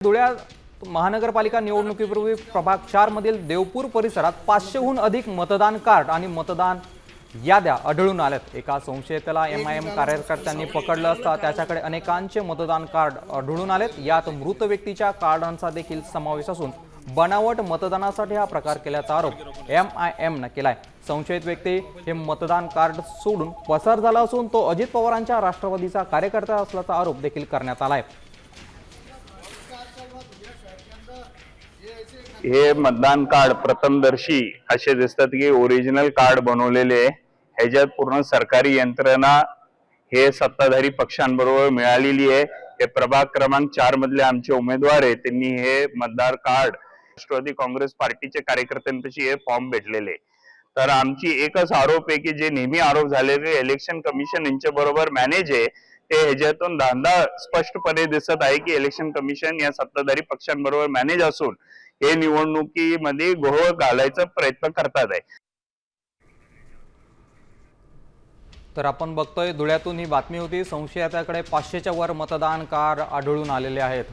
धुळ्यात महानगरपालिका निवडणुकीपूर्वी प्रभाग 4 मधील देवपूर परिसरात 500हून अधिक मतदान कार्ड आणि मतदान याद्या आढळून आल्यात। एका संशयिताला एमआयएम कार्यकर्त्यांनी पकडलं असता त्याच्याकडे अनेकांचे मतदान कार्ड आढळून आलेत। यात मृत व्यक्तीच्या कार्डांचा देखील समावेश असून बनावट मतदानासाठी हा प्रकार केल्याचा आरोप एमआयएमने केलाय। संशयित व्यक्ती हे मतदान कार्ड सोडून पसार झाला असून तो अजित पवारांच्या राष्ट्रवादीचा कार्यकर्ता असल्याचा आरोप देखील करण्यात आलाय। हे मतदान कार्ड प्रथमदर्शी असे दिसतात की ओरिजिनल कार्ड बनवलेले ह्याच्यात पूर्ण सरकारी यंत्रणा हे सत्ताधारी पक्षांबरोबर मिळालेली आहे। हे प्रभाग क्रमांक 4 मधले आमचे उमेदवार आहेत, त्यांनी हे मतदार कार्ड राष्ट्रवादी काँग्रेस पार्टीचे कार्यकर्त्यांपाशी हे फॉर्म भेटलेले। तर आमची एकच आरोप आहे की जे नेहमी आरोप झालेले इलेक्शन कमिशन यांच्या बरोबर मॅनेज आहे, ते ह्याच्यातून धांदा स्पष्टपणे दिसत आहे की इलेक्शन कमिशन या सत्ताधारी पक्षांबरोबर मॅनेज असून हे निवडणुकीमध्ये घोळ घालायचा प्रयत्न करतात आहे। तर आपण बघतोय धुळ्यातून ही बातमी होती। संशयिताकडे 500च्या वर मतदान कार्ड आढळून आलेले आहेत।